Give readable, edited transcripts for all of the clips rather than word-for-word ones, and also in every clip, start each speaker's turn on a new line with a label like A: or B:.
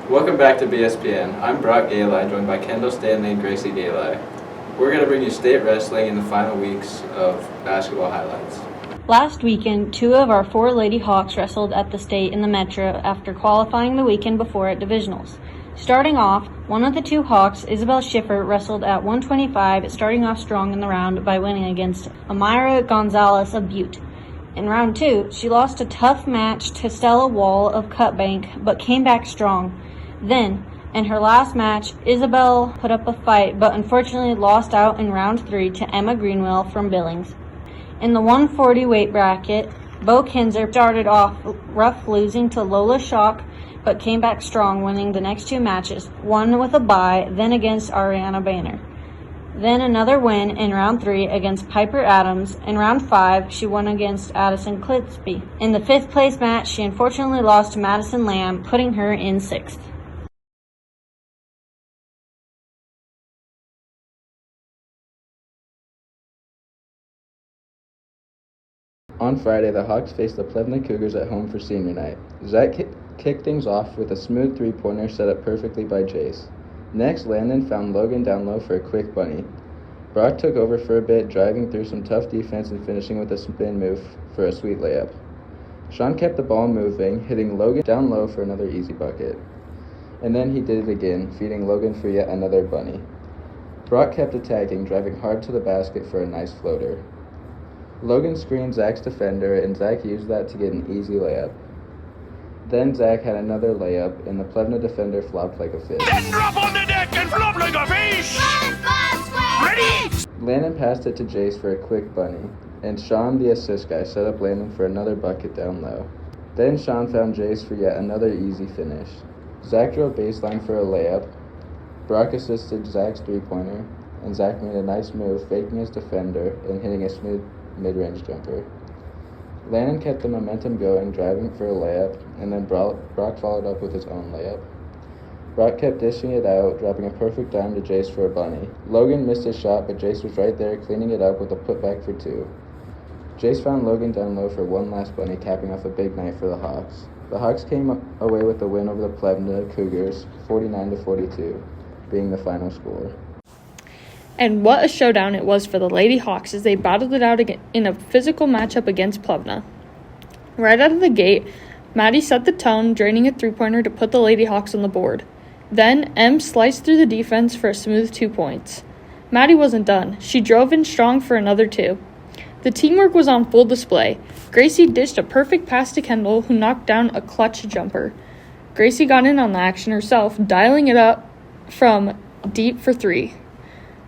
A: Welcome back to BSPN. I'm Brock Kayleigh, joined by Kendal, Stanley, and Gracie Kayleigh. We're going to bring you state wrestling in the final weeks of basketball highlights.
B: Last weekend, 2 of our 4 Lady Hawks wrestled at the state in the Metro after qualifying the weekend before at divisionals. Starting off, one of the 2 Hawks, Isabel Schiffer, wrestled at 125, starting off strong in the round by winning against Amira Gonzalez of Butte. In round 2, she lost a tough match to Stella Wall of Cutbank, but came back strong. Then, in her last match, Isabel put up a fight, but unfortunately lost out in round 3 to Emma Greenwell from Billings. In the 140 weight bracket, Bo Kinzer started off rough, losing to Lola Shock, but came back strong, winning the next 2 matches, one with a bye, then against Ariana Banner. Then another win in round 3 against Piper Adams. In round 5, she won against Addison Clitsby. In the 5th place match, she unfortunately lost to Madison Lamb, putting her in 6th.
A: On Friday, the Hawks faced the Plevna Cougars at home for senior night. Zach kicked things off with a smooth 3-pointer set up perfectly by Jace. Next, Landon found Logan down low for a quick bunny. Brock took over for a bit, driving through some tough defense and finishing with a spin move for a sweet layup. Sean kept the ball moving, hitting Logan down low for another easy bucket. And then he did it again, feeding Logan for yet another bunny. Brock kept attacking, driving hard to the basket for a nice floater. Logan screened Zach's defender, and Zach used that to get an easy layup. Then Zach had another layup, and the Plevna defender flopped like a fish.
C: Then drop on the deck and flop like a fish! Ready?
A: Landon passed it to Jace for a quick bunny, and Sean, the assist guy, set up Landon for another bucket down low. Then Sean found Jace for yet another easy finish. Zach drove baseline for a layup. Brock assisted Zach's 3-pointer, and Zach made a nice move, faking his defender and hitting a smooth mid-range jumper. Landon kept the momentum going, driving for a layup, and then Brock followed up with his own layup. Brock kept dishing it out, dropping a perfect dime to Jace for a bunny. Logan missed his shot, but Jace was right there, cleaning it up with a putback for 2. Jace found Logan down low for one last bunny, capping off a big night for the Hawks. The Hawks came away with the win over the Plevna Cougars, 49-42, being the final score.
D: And what a showdown it was for the Lady Hawks as they battled it out in a physical matchup against Plevna. Right out of the gate, Maddie set the tone, draining a 3-pointer to put the Lady Hawks on the board. Then, Em sliced through the defense for a smooth 2 points. Maddie wasn't done. She drove in strong for another 2. The teamwork was on full display. Gracie dished a perfect pass to Kendal, who knocked down a clutch jumper. Gracie got in on the action herself, dialing it up from deep for 3.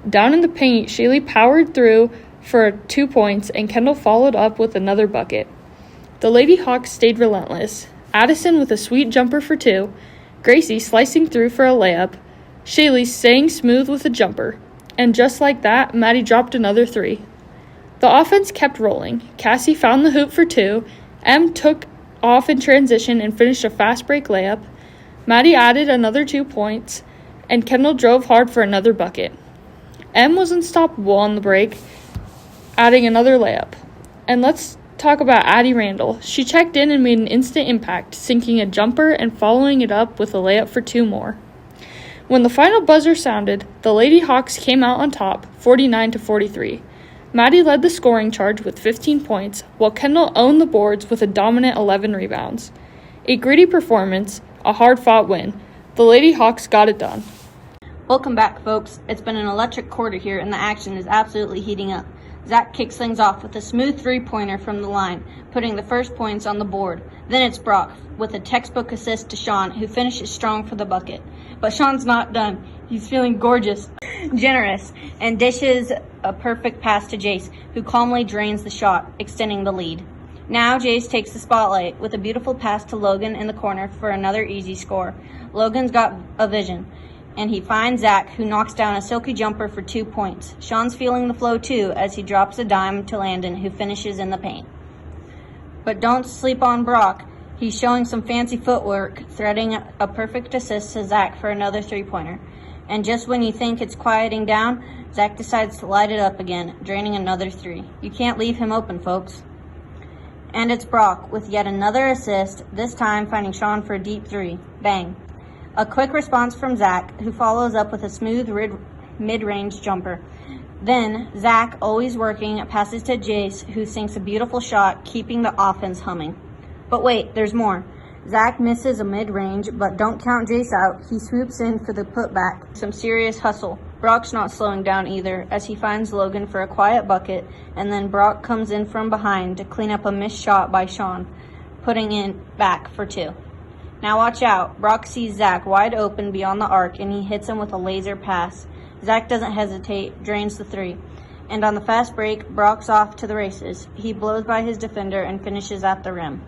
D: Down in the paint, Shaylee powered through for 2 points, and Kendal followed up with another bucket. The Lady Hawks stayed relentless. Addison with a sweet jumper for 2, Gracie slicing through for a layup, Shaylee staying smooth with a jumper, and just like that, Maddie dropped another 3. The offense kept rolling. Cassie found the hoop for 2, Em took off in transition and finished a fast break layup, Maddie added another 2 points, and Kendal drove hard for another bucket. Em was unstoppable on the break, adding another layup. And let's talk about Addie Randall. She checked in and made an instant impact, sinking a jumper and following it up with a layup for 2 more. When the final buzzer sounded, the Lady Hawks came out on top, 49-43. Maddie led the scoring charge with 15 points, while Kendal owned the boards with a dominant 11 rebounds. A gritty performance, a hard-fought win. The Lady Hawks got it done.
B: Welcome back, folks. It's been an electric quarter here, and the action is absolutely heating up. Zach kicks things off with a smooth 3-pointer from the line, putting the first points on the board. Then it's Brock with a textbook assist to Sean, who finishes strong for the bucket. But Sean's not done. He's feeling gorgeous, generous, and dishes a perfect pass to Jace, who calmly drains the shot, extending the lead. Now Jace takes the spotlight with a beautiful pass to Logan in the corner for another easy score. Logan's got a vision, and he finds Zach, who knocks down a silky jumper for 2 points. Sean's feeling the flow too as he drops a dime to Landon, who finishes in the paint. But don't sleep on Brock. He's showing some fancy footwork, threading a perfect assist to Zach for another 3-pointer. And just when you think it's quieting down, Zach decides to light it up again, draining another 3. You can't leave him open, folks. And it's Brock with yet another assist, this time finding Sean for a deep 3. Bang. A quick response from Zach, who follows up with a smooth mid-range jumper. Then, Zach, always working, passes to Jace, who sinks a beautiful shot, keeping the offense humming. But wait, there's more. Zach misses a mid-range, but don't count Jace out. He swoops in for the putback. Some serious hustle. Brock's not slowing down either, as he finds Logan for a quiet bucket, and then Brock comes in from behind to clean up a missed shot by Sean, putting it back for 2. Now watch out. Brock sees Zach wide open beyond the arc, and he hits him with a laser pass. Zach doesn't hesitate, drains the 3. And on the fast break, Brock's off to the races. He blows by his defender and finishes at the rim.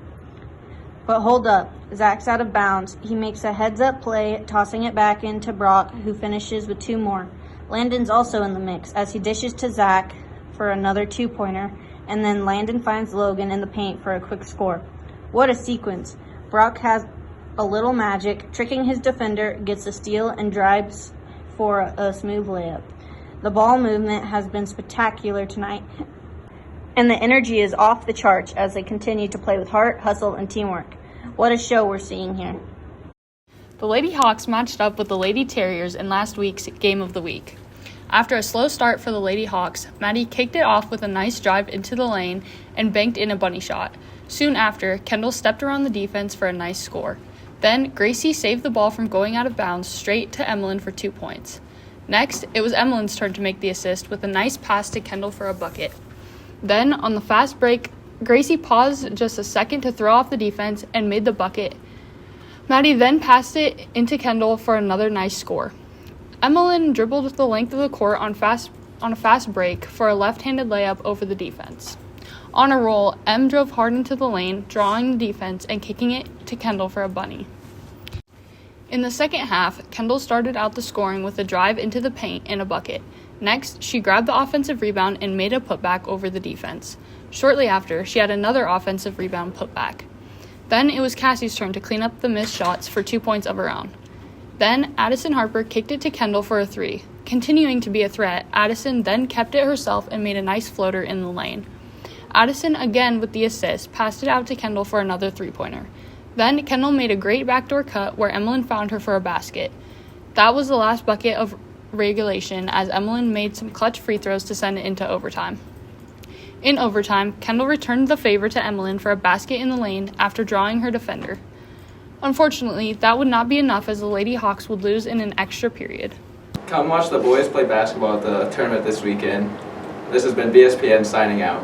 B: But hold up. Zach's out of bounds. He makes a heads-up play, tossing it back into Brock, who finishes with 2 more. Landon's also in the mix, as he dishes to Zach for another 2-pointer, and then Landon finds Logan in the paint for a quick score. What a sequence. Brock has a little magic, tricking his defender, gets a steal, and drives for a smooth layup. The ball movement has been spectacular tonight, and the energy is off the charts as they continue to play with heart, hustle, and teamwork. What a show we're seeing here.
D: The Lady Hawks matched up with the Lady Terriers in last week's Game of the Week. After a slow start for the Lady Hawks, Maddie kicked it off with a nice drive into the lane and banked in a bunny shot. Soon after, Kendal stepped around the defense for a nice score. Then, Gracie saved the ball from going out of bounds straight to Emmeline for 2 points. Next, it was Emmeline's turn to make the assist with a nice pass to Kendal for a bucket. Then, on the fast break, Gracie paused just a second to throw off the defense and made the bucket. Maddie then passed it into Kendal for another nice score. Emmeline dribbled the length of the court on a fast break for a left-handed layup over the defense. On a roll, Em drove hard into the lane, drawing the defense and kicking it to Kendal for a bunny. In the second half, Kendal started out the scoring with a drive into the paint and a bucket. Next, she grabbed the offensive rebound and made a putback over the defense. Shortly after, she had another offensive rebound putback. Then it was Cassie's turn to clean up the missed shots for 2 points of her own. Then Addison Harper kicked it to Kendal for a 3. Continuing to be a threat, Addison then kept it herself and made a nice floater in the lane. Addison, again with the assist, passed it out to Kendal for another 3-pointer. Then Kendal made a great backdoor cut where Emmeline found her for a basket. That was the last bucket of regulation, as Emmeline made some clutch free throws to send it into overtime. In overtime, Kendal returned the favor to Emmeline for a basket in the lane after drawing her defender. Unfortunately, that would not be enough, as the Lady Hawks would lose in an extra period.
A: Come watch the boys play basketball at the tournament this weekend. This has been BSPN signing out.